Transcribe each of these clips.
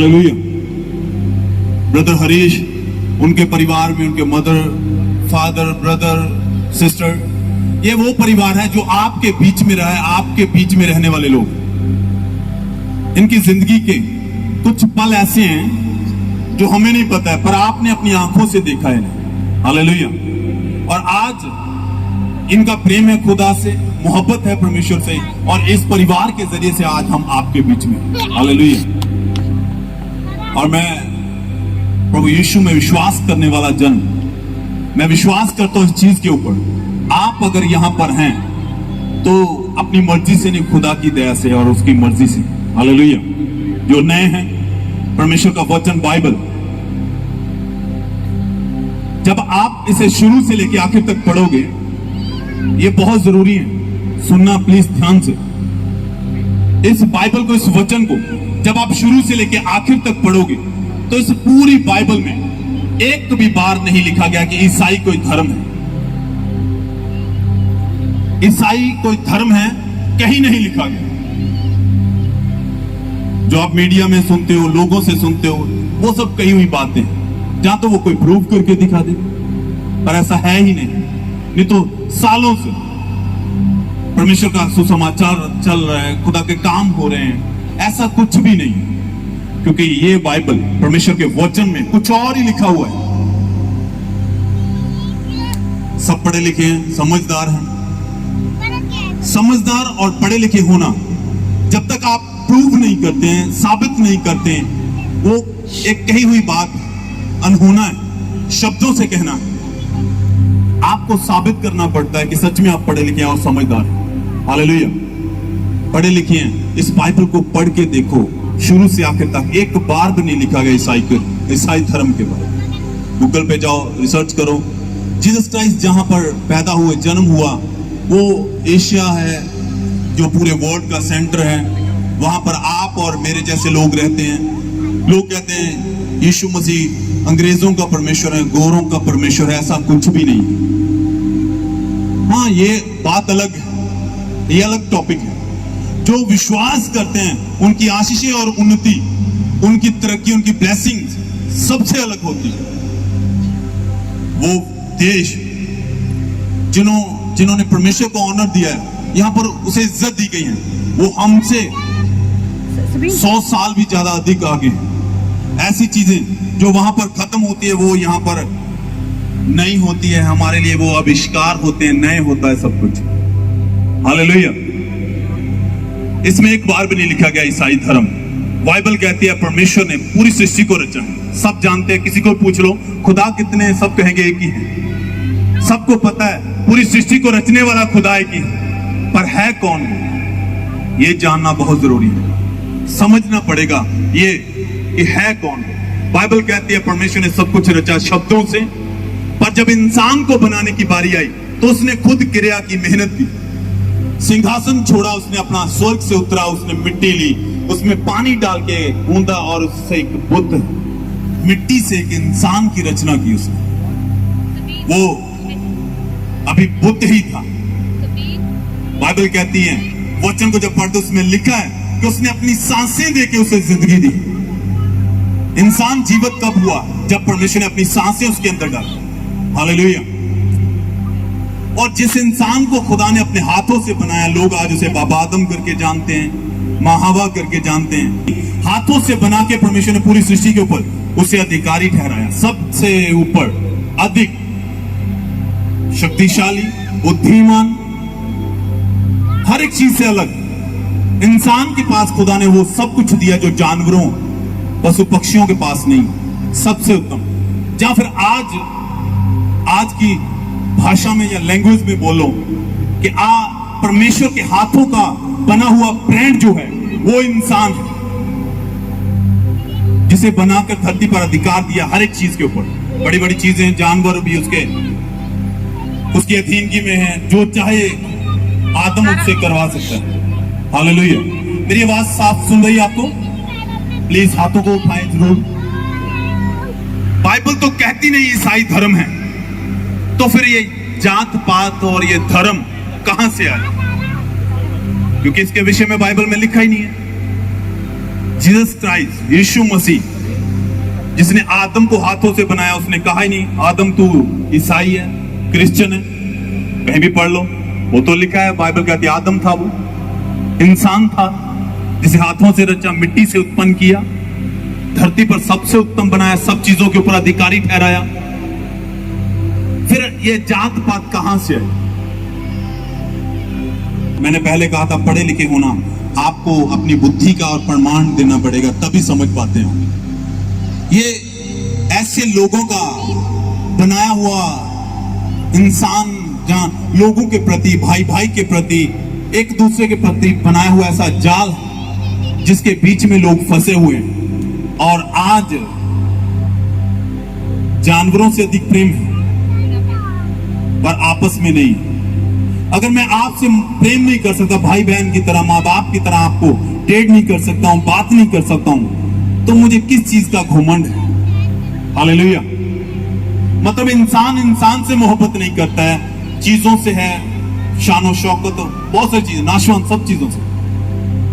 Hallelujah. Brother Harish, उनके परिवार में उनके मदर, फादर, ब्रदर, सिस्टर, ये वो परिवार है जो आपके बीच में रहा है, आपके बीच में रहने वाले लोग। इनकी जिंदगी के कुछ पल ऐसे हैं जो हमें नहीं पता है, पर आपने अपनी आंखों से देखा है। हालेलुया। और आज इनका प्रेम है खुदा से, मोहब्बत है परमेश्वर से, और इस परिवार के जरिए से आज हम आपके बीच में। हालेलुया। और मैं प्रभु यीशु में विश्वास करने वाला जन, मैं विश्वास करता हूं इस चीज के ऊपर, आप अगर यहां पर हैं तो अपनी मर्जी से नहीं, खुदा की दया से और उसकी मर्जी से। हालेलुया। जो नए हैं, परमेश्वर का वचन बाइबल, जब आप इसे शुरू से लेकर आखिर तक पढ़ोगे, ये बहुत जरूरी है सुनना, प्लीज ध्यान से। इस बाइबल को, इस वचन को जब आप शुरू से लेकर आखिर तक पढ़ोगे तो इस पूरी बाइबल में एक भी बार नहीं लिखा गया कि ईसाई कोई धर्म है, ईसाई कोई धर्म है, कहीं नहीं लिखा गया। जो आप मीडिया में सुनते हो, लोगों से सुनते हो, वो सब कही हुई बातें, जहां तो वो कोई प्रूव करके दिखा दे, पर ऐसा है ही नहीं तो सालों से परमेश्वर का सुसमाचार चल रहा है, खुदा के काम हो रहे हैं, ऐसा कुछ भी नहीं, क्योंकि ये बाइबल परमेश्वर के वचन में कुछ और ही लिखा हुआ है। सब पढ़े लिखे हैं, समझदार हैं। समझदार और पढ़े लिखे होना, जब तक आप प्रूव नहीं करते हैं, साबित नहीं करते हैं, वो एक कही हुई बात अनहोना है, शब्दों से कहना है। आपको साबित करना पड़ता है कि सच में आप पढ़े लिखे हैं और समझदार हैं। हालेलुया। पढ़े लिखे हैं। इस बाइबल को पढ़ के देखो, शुरू से आखिर तक एक बार भी नहीं लिखा गया ईसाई धर्म के बारे में। गूगल पे जाओ, रिसर्च करो। जीसस क्राइस्ट जहां पर पैदा हुए, जन्म हुआ, वो एशिया है जो पूरे वर्ल्ड का सेंटर है। वहां पर आप और मेरे जैसे लोग रहते हैं। लोग कहते हैं यीशु मसीह अंग्रेजों का परमेश्वर है, गोरों का परमेश्वर है, ऐसा कुछ भी नहीं। हाँ, ये बात अलग है, ये अलग टॉपिक है। जो विश्वास करते हैं उनकी आशीषें और उन्नति, उनकी तरक्की, उनकी ब्लेसिंग सबसे अलग होती है। वो देश जिन्होंने परमेश्वर को ऑनर दिया है, यहां पर उसे इज्जत दी गई है, वो हमसे 100 साल भी ज्यादा अधिक आगे हैं। ऐसी चीजें जो वहां पर खत्म होती है, वो यहां पर नई होती है। हमारे लिए वो आविष्कार होते हैं, नए होता है सब कुछ। हालेलुया। इसमें एक बार भी नहीं लिखा गया ईसाई धर्म। बाइबल कहती है परमेश्वर ने पूरी सृष्टि को रचा है। सब जानते हैं, किसी को पूछ लो खुदा कितने हैं, सब कहेंगे एक ही है। सबको पता है पूरी सृष्टि को रचने वाला खुदा एक ही है, पर है कौन वो, ये जानना बहुत जरूरी है, समझना पड़ेगा ये है कौन। बाइबल कहती है परमेश्वर ने सब कुछ रचा शब्दों से, पर जब इंसान को बनाने की बारी आई तो उसने खुद क्रिया की, मेहनत की। सिंहासन छोड़ा उसने, अपना स्वर्ग से उतरा, उसने मिट्टी ली, उसमें पानी डाल के गूंदा और उससे एक बुद्ध, मिट्टी से एक इंसान की रचना की उसने। वो अभी बुद्ध ही था। बाइबल कहती है, वचन को जब पढ़ते उसमें लिखा है कि उसने अपनी सांसें देके उसे जिंदगी दी। इंसान जीवित कब हुआ? जब परमेश्वर ने अपनी सांसें उसके अंदर डाली। हालेलुया। और जिस इंसान को खुदा ने अपने हाथों से बनाया, लोग आज उसे बाबा आदम करके जानते हैं, माँ हवा करके जानते हैं। हाथों से बना के परमेश्वर ने पूरी सृष्टि के ऊपर उसे अधिकारी ठहराया, सबसे ऊपर, अधिक शक्तिशाली, बुद्धिमान, हर एक चीज से अलग। इंसान के पास खुदा ने वो सब कुछ दिया जो जानवरों, पशु पक्षियों के पास नहीं, सबसे उत्तम। या फिर आज की भाषा में या लैंग्वेज में बोलो कि परमेश्वर के हाथों का बना हुआ ब्रांड जो है वो इंसान है, जिसे बनाकर धरती पर अधिकार दिया हर एक चीज के ऊपर। बड़ी बड़ी चीजें, जानवर भी उसके अधीनगी में है, जो चाहे आदम उससे करवा सकता है। हालेलुया। मेरी आवाज साफ सुन रही है आपको? प्लीज हाथों को उठाएं जरूर। बाइबल तो कहती नहीं ईसाई धर्म है, तो फिर ये जात पात और ये धर्म कहां से आया? क्योंकि इसके विषय में बाइबल में लिखा ही नहीं है। जीसस क्राइस्ट, यीशु मसीह, जिसने आदम को हाथों से बनाया, उसने कहा ही नहीं आदम तू ईसाई है, क्रिश्चियन है। कहीं भी पढ़ लो, वो तो लिखा है, बाइबल कहती है आदम था, वो इंसान था जिसे हाथों से रचा, मिट्टी से उत्पन्न किया, धरती पर सबसे उत्तम बनाया, सब चीजों के ऊपर अधिकारी ठहराया। फिर ये जात पात कहां से आई? मैंने पहले कहा था, पढ़े लिखे होना आपको अपनी बुद्धि का और प्रमाण देना पड़ेगा, तभी समझ पाते हैं। ये ऐसे लोगों का बनाया हुआ इंसान, जहां लोगों के प्रति, भाई भाई के प्रति, एक दूसरे के प्रति बनाया हुआ ऐसा जाल जिसके बीच में लोग फंसे हुए हैं। और आज जानवरों से अधिक प्रेम है, पर आपस में नहीं। अगर मैं आपसे प्रेम नहीं कर सकता, भाई बहन की तरह, माँ बाप की तरह आपको टेढ़ नहीं कर सकता हूं, बात नहीं कर सकता हूं, तो मुझे किस चीज का घमंड है? हालेलुया। मतलब इंसान इंसान से मोहब्बत नहीं करता है, चीजों से है, शान शौकत, बहुत सारी चीजें, नाशवान, सब चीजों से।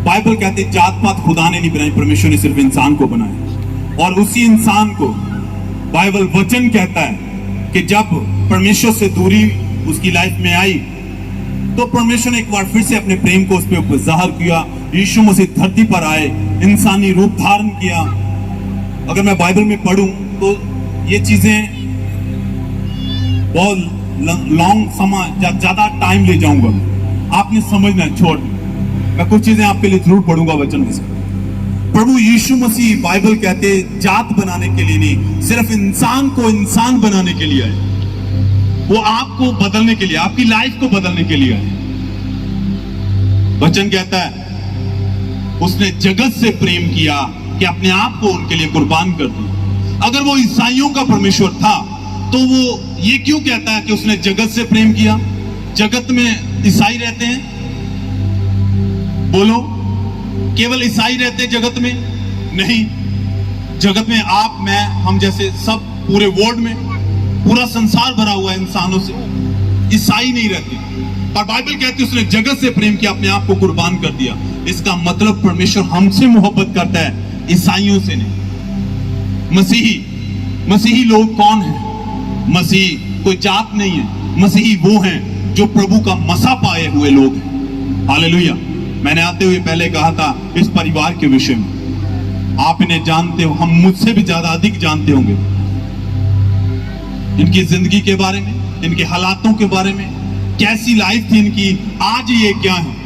बाइबल कहते हैं जात पात खुदा ने नहीं बनाई, परमेश्वर ने सिर्फ इंसान को बनाया। और उसी इंसान को बाइबल वचन कहता है कि जब परमेश्वर से दूरी उसकी लाइफ में आई, तो परमेश्वर ने एक बार फिर से अपने प्रेम को उस पर जाहिर किया। यीशु मसीह धरती पर आए, इंसानी रूप धारण किया। अगर मैं बाइबल में पढ़ूं तो ये चीजें बहुत लॉन्ग समय, ज्यादा टाइम ले जाऊंगा, आपने समझना है। छोड़, मैं कुछ चीजें आपके लिए जरूर पढ़ूंगा वचन में से। प्रभु यीशु मसीह, बाइबल कहते जात बनाने के लिए नहीं, सिर्फ इंसान को इंसान बनाने के लिए आए। वो आपको बदलने के लिए, आपकी लाइफ को बदलने के लिए आए। वचन कहता है उसने जगत से प्रेम किया कि अपने आप को उनके लिए कुर्बान कर दिया। अगर वो ईसाइयों का परमेश्वर था तो वो ये क्यों कहता है कि उसने जगत से प्रेम किया? जगत में ईसाई रहते हैं, बोलो, केवल ईसाई रहते हैं जगत में? नहीं, जगत में आप, मैं, हम जैसे सब, पूरे वर्ल्ड में पूरा संसार भरा हुआ है इंसानों से। ईसाई नहीं रहते, पर बाइबल कहती है उसने जगत से प्रेम किया, अपने आप को कुर्बान कर दिया। इसका मतलब परमेश्वर हमसे मोहब्बत करता है, ईसाइयों से नहीं। मसीही लोग कौन है? मसीह कोई जात नहीं है, मसीही वो हैं जो प्रभु का मसा पाए हुए लोग हैं। हालेलुया। मैंने आते हुए पहले कहा था इस परिवार के विषय में, आप इन्हें जानते हो, हम मुझसे भी ज्यादा अधिक जानते होंगे, इनकी जिंदगी के बारे में, इनके हालातों के बारे में, कैसी लाइफ थी इनकी, आज ये क्या है,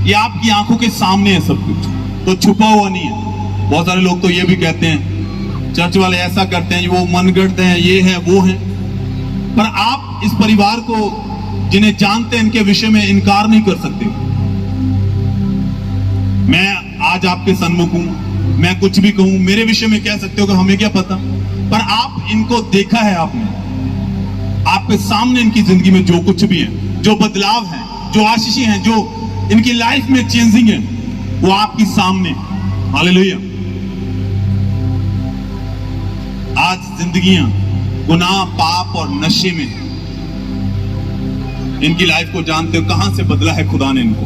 ये आपकी आंखों के सामने है सब कुछ, तो छुपा हुआ नहीं है। बहुत सारे लोग तो ये भी कहते हैं चर्च वाले ऐसा करते हैं, वो मनगढ़ंत हैं, ये है वो है, पर आप इस परिवार को जिन्हें जानते हैं इनके विषय में इनकार नहीं कर सकते। मैं आज आपके सन्मुख हूं, मैं कुछ भी कहूं, मेरे विषय में कह सकते हो कि हमें क्या पता, पर आप इनको देखा है, आपने, आपके सामने इनकी जिंदगी में जो कुछ भी है, जो बदलाव है, जो आशीषें हैं, जो इनकी लाइफ में चेंजिंग है, वो आपके सामने। हालेलुया। आज जिंदगियां गुनाह, पाप और नशे में, इनकी लाइफ को जानते हो कहां से बदला है खुदा ने इनको।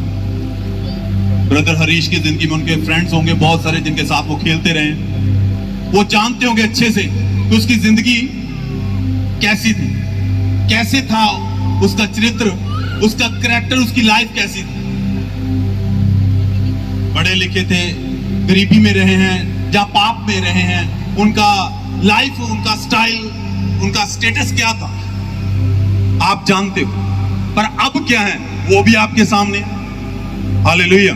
ब्रदर हरीश की जिंदगी में उनके फ्रेंड्स होंगे बहुत सारे जिनके साथ वो खेलते रहे, वो जानते होंगे अच्छे से कि उसकी जिंदगी कैसी थी, कैसे था उसका चरित्र, उसका कैरेक्टर, उसकी लाइफ कैसी थी। पढ़े लिखे थे, गरीबी में रहे हैं, जहां पाप में रहे हैं, उनका लाइफ, उनका स्टाइल, उनका स्टेटस क्या था आप जानते हो, पर अब क्या है वो भी आपके सामने। हालेलुया।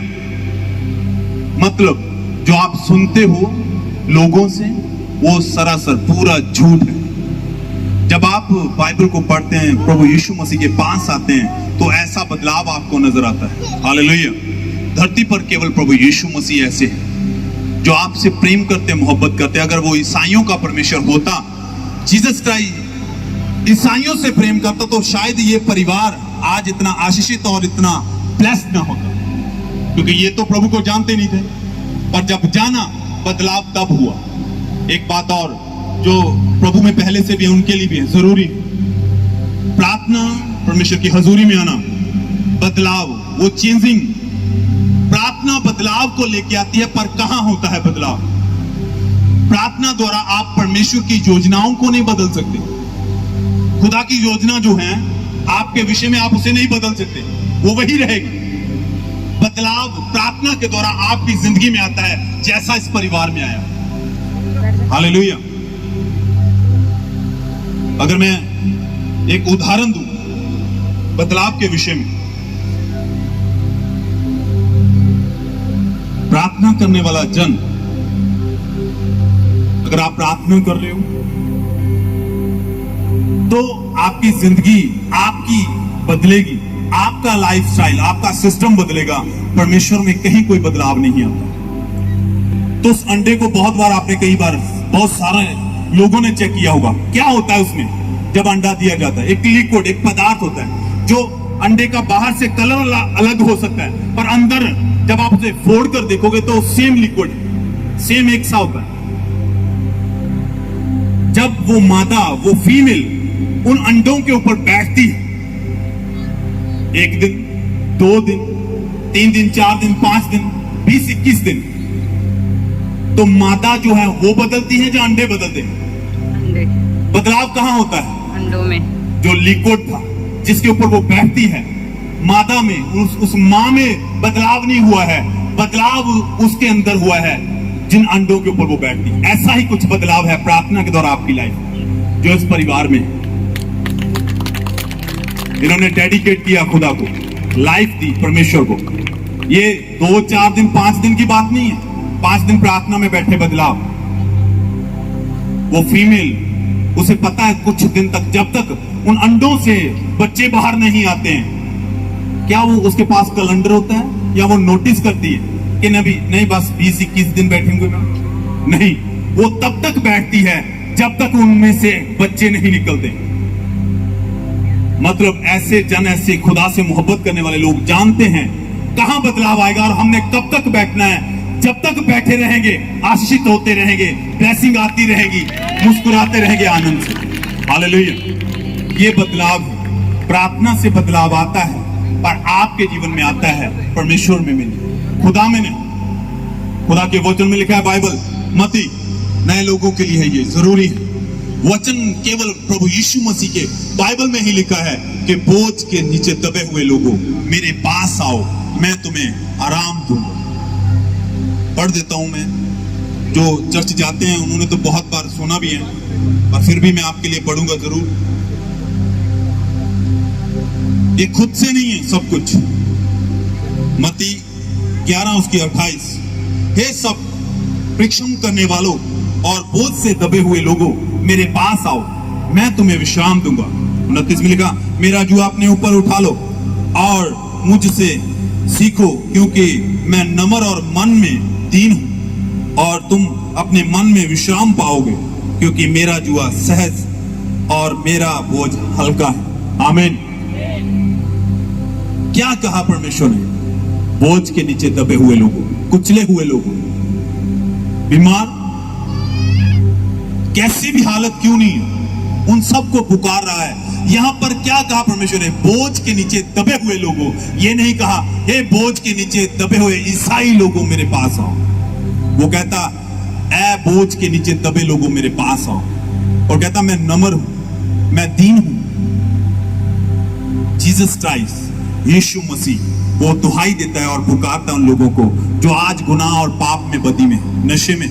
मतलब जो आप सुनते हो लोगों से, वो सरासर पूरा झूठ है। जब आप बाइबल को पढ़ते हैं, प्रभु यीशु मसीह के पास आते हैं, तो ऐसा बदलाव आपको नजर आता है। हालेलुया। धरती पर केवल प्रभु यीशु मसीह ऐसे हैं जो आपसे प्रेम करते, मोहब्बत करते। अगर वो ईसाइयों का परमेश्वर होता, जीसस क्राइस्ट ईसाइयों से प्रेम करता, तो शायद ये परिवार आज इतना आशीषित और इतना ब्लेस्ड ना होता, क्योंकि ये तो प्रभु को जानते नहीं थे। पर जब जाना, बदलाव तब हुआ। एक बात और जो प्रभु में पहले से भी है, उनके लिए भी है जरूरी, प्रार्थना, परमेश्वर की हजूरी में आना, बदलाव, वो चेंजिंग प्रार्थना बदलाव को लेके आती है, पर कहां होता है बदलाव? प्रार्थना द्वारा आप परमेश्वर की योजनाओं को नहीं बदल सकते। खुदा की योजना जो है आपके विषय में, आप उसे नहीं बदल सकते, वो वही रहेगी। बदलाव प्रार्थना के द्वारा आपकी जिंदगी में आता है, जैसा इस परिवार में आया। हालेलुया। अगर मैं एक उदाहरण दूं बदलाव के विषय में, प्रार्थना करने वाला जन, अगर आप प्रार्थना कर रहे हो तो आपकी जिंदगी आपकी बदलेगी, आपका लाइफस्टाइल, आपका सिस्टम बदलेगा। परमेश्वर में कहीं कोई बदलाव नहीं आता। तो उस अंडे को बहुत बार आपने, कई बार बहुत सारे लोगों ने चेक किया होगा। क्या होता है उसमें जब अंडा दिया जाता है? एक लिक्विड, एक पदार्थ होता है जो अंडे का बाहर से कलर अलग हो सकता है, पर अंदर जब आप उसे फोड़ कर देखोगे तो सेम लिक्विड, सेम एक सा होता है। जब वो मादा, वो फीमेल उन अंडों के ऊपर बैठती है, 1 दिन, 2 दिन, 3 दिन, 4 दिन, 5 दिन, 20-21 दिन, तो मादा जो है वो बदलती है या अंडे बदलते हैं? अंडे। बदलाव कहां होता है? अंडों में। जो लिक्विड था जिसके ऊपर वो बैठती है, मादा में, उस मां में बदलाव नहीं हुआ है, बदलाव उसके अंदर हुआ है जिन अंडों के ऊपर वो बैठती है। ऐसा ही कुछ बदलाव है प्रार्थना के द्वारा आपकी लाइफ जो इस परिवार में इन्होंने डेडिकेट किया, खुदा को लाइफ दी, परमेश्वर को। ये 2, 4 दिन, 5 दिन की बात नहीं है। 5 दिन प्रार्थना में बैठे बदलाव। वो फीमेल, उसे पता है कुछ दिन तक, जब तक उन अंडों से बच्चे बाहर नहीं आते हैं, क्या वो उसके पास कैलेंडर होता है या वो नोटिस करती है कि नहीं बस 20-21 दिन बैठेंगे? नहीं, वो तब तक बैठती है जब तक उनमें से बच्चे नहीं निकलते। मतलब ऐसे जन, ऐसे खुदा से मोहब्बत करने वाले लोग जानते हैं कहां बदलाव आएगा और हमने कब तक बैठना है। जब तक बैठे रहेंगे, आशीषित होते रहेंगे, ब्लेसिंग आती रहेगी, मुस्कुराते रहेंगे आनंद से। हालेलुया। ये बदलाव, प्रार्थना से बदलाव आता है, पर आपके जीवन में आता है परमेश्वर में नहीं, खुदा में नहीं। खुदा के वचन में लिखा है, बाइबल मती नए लोगों के लिए है, ये जरूरी है। वचन केवल प्रभु यीशु मसीह के, बाइबल में ही लिखा है कि बोझ के नीचे दबे हुए लोगों मेरे पास आओ, मैं तुम्हें आराम दूंगा। पढ़ देता हूं मैं। जो चर्च जाते हैं उन्होंने तो बहुत बार सुना भी है, पर फिर भी मैं आपके लिए पढ़ूंगा जरूर। ये खुद से नहीं है सब कुछ। मत्ती 11:28, हे सब परिश्रम करने वालों और बोझ से दबे हुए लोगों मेरे पास आओ, मैं तुम्हें विश्राम दूंगा। 29 में लिखा, मेरा जुआ अपने ऊपर उठा लो और मुझसे सीखो, क्योंकि मैं नम्र और मन में दीन हूं, और तुम अपने मन में विश्राम पाओगे, क्योंकि मेरा जुआ सहज और मेरा बोझ हल्का है। आमीन। क्या कहा परमेश्वर ने? बोझ के नीचे दबे हुए लोगों, कुचले हुए लोगों, बीमार, कैसी भी हालत क्यों नहीं है, उन सबको पुकार रहा है। यहां पर क्या कहा परमेश्वर ने? बोझ के नीचे दबे हुए लोगों। ये नहीं कहा हे बोझ के नीचे दबे हुए ईसाई लोगों मेरे पास आओ। वो कहता ऐ बोझ के नीचे दबे लोगों मेरे पास आओ, और कहता मैं नम्र हूं, मैं दीन हूं। जीसस क्राइस्ट, यीशु मसीह, वो दुहाई देता है और पुकारता है उन लोगों को जो आज गुनाह और पाप में, बदी में, नशे में।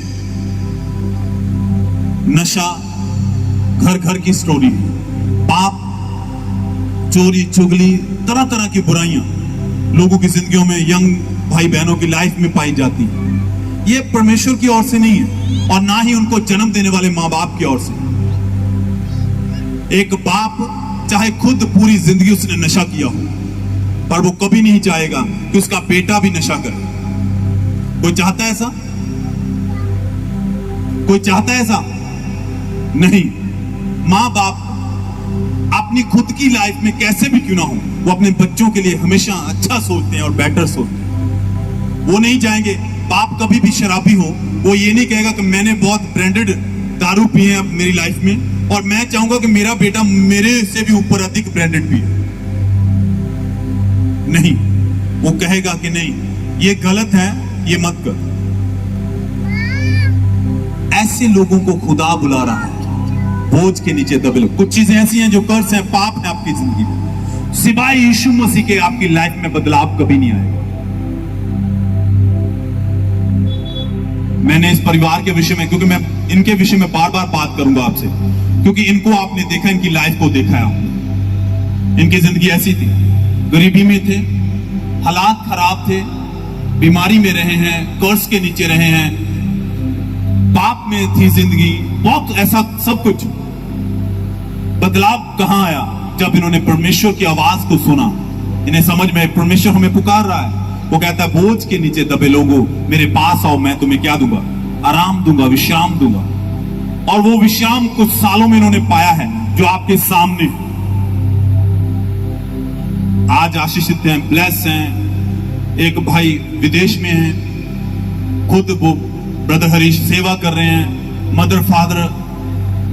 नशा घर घर की स्टोरी है। पाप, चोरी, चुगली, तरह तरह की बुराइयां लोगों की जिंदगियों में, यंग भाई बहनों की लाइफ में पाई जाती है। ये परमेश्वर की ओर से नहीं है, और ना ही उनको जन्म देने वाले माँ बाप की ओर से। एक बाप चाहे खुद पूरी जिंदगी उसने नशा किया हो, पर वो कभी नहीं चाहेगा कि उसका बेटा भी नशा करे। कोई चाहता है ऐसा? कोई चाहता है ऐसा? नहीं। माँ बाप अपनी खुद की लाइफ में कैसे भी क्यों ना हो, वो अपने बच्चों के लिए हमेशा अच्छा सोचते हैं और बेटर सोचते हैं। वो नहीं चाहेंगे, बाप कभी भी शराबी हो, वो ये नहीं कहेगा कि मैंने बहुत ब्रांडेड दारू पी है मेरी लाइफ में और मैं चाहूंगा कि मेरा बेटा मेरे से भी ऊपर अधिक ब्रांडेड पिए। नहीं, वो कहेगा कि नहीं, ये गलत है, ये मत कर। ऐसे लोगों को खुदा बुला रहा है, बोझ के नीचे दबे लोग। कुछ चीजें ऐसी हैं जो कर्ज हैं, पाप है आपकी जिंदगी में, सिवाय यीशु मसीह के आपकी लाइफ में बदलाव कभी नहीं आएगा। मैंने इस परिवार के विषय में, क्योंकि मैं इनके विषय में बार बार बात करूंगा आपसे, क्योंकि इनको आपने देखा, इनकी लाइफ को देखा है आपने। इनकी जिंदगी ऐसी थी, गरीबी में थे, हालात खराब थे, बीमारी में रहे हैं, कर्ज के नीचे रहे हैं, पाप में थी जिंदगी, बहुत ऐसा सब कुछ। बदलाव कहां आया? जब इन्होंने परमेश्वर की आवाज को सुना। इन्हें समझ में परमेश्वर हमें पुकार रहा है। वो कहता है, बोझ के नीचे दबे लोगों मेरे पास आओ, मैं तुम्हें क्या दूंगा? आराम दूंगा, विश्राम दूंगा। और वो विश्राम कुछ सालों में इन्होंने पाया है, जो आपके सामने आज आशीषित हैं, ब्लेस हैं। एक भाई विदेश में है, खुद वो ब्रदर हरीश सेवा कर रहे हैं, मदर फादर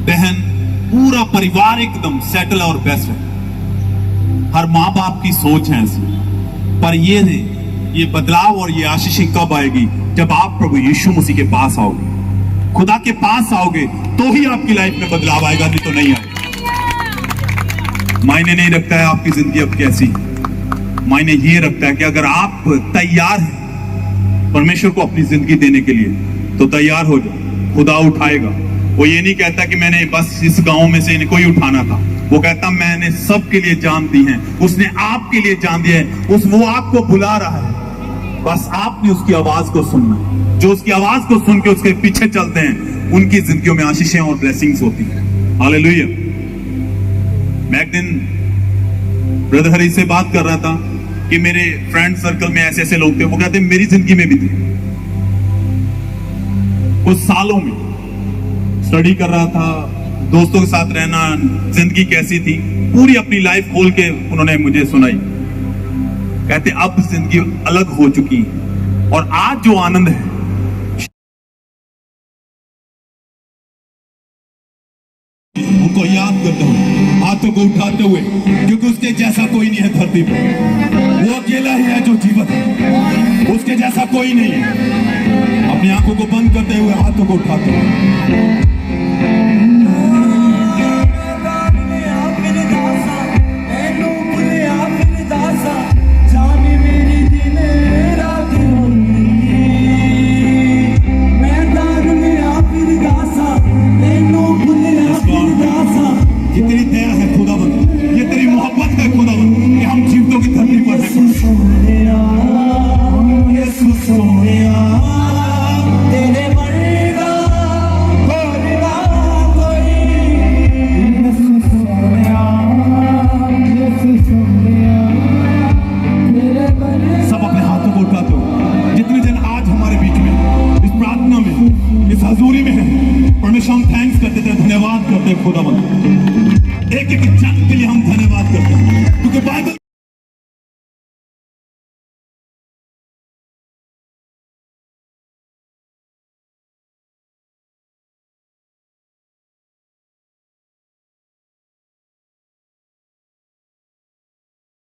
बहन पूरा परिवार एकदम सेटल और बेस्ट है। हर माँ बाप की सोच है ऐसी, पर ये बदलाव और ये आशीष कब आएगी? जब आप प्रभु यीशु मसीह के पास आओगे, खुदा के पास आओगे, तो ही आपकी लाइफ में बदलाव आएगा, नहीं तो नहीं आएगा। मायने नहीं रखता है आपकी जिंदगी अब कैसी, मायने ये रखता है कि अगर आप तैयार हैं परमेश्वर को अपनी जिंदगी देने के लिए, तो तैयार हो जाओ, खुदा उठाएगा। वो ये नहीं कहता कि मैंने बस इस गांव में से इनको ही उठाना था, वो कहता मैंने सबके लिए जान दी है, उसने आपके लिए जान दिया है, वो आपको बुला रहा है, बस आपने उसकी आवाज को सुनना है। जो उसकी आवाज को सुन के उसके पीछे चलते हैं, उनकी जिंदगियों में आशीषें और ब्लेसिंग्स होती है। हालेलुया। मैं एक दिन ब्रदर हरी से बात कर रहा था कि मेरे फ्रेंड सर्कल में ऐसे ऐसे लोग थे, वो कहते मेरी जिंदगी में भी थे। कुछ सालों में स्टडी कर रहा था, दोस्तों के साथ रहना, जिंदगी कैसी थी, पूरी अपनी लाइफ खोल के उन्होंने मुझे सुनाई। कहते अब जिंदगी अलग हो चुकी है, और आज जो आनंद है उनको याद करते हुए, हाथों को उठाते हुए, क्योंकि उसके जैसा कोई नहीं है धरती पर। वो अकेला ही है जो जीवित है, उसके जैसा कोई नहीं है। अपनी आंखों को बंद करते हुए, हाथों को उठाते हुए, हम थैंक्स करते थे, धन्यवाद करते खुदावंद। एक एक जन के लिए हम धन्यवाद करते हैं, क्योंकि बाइबल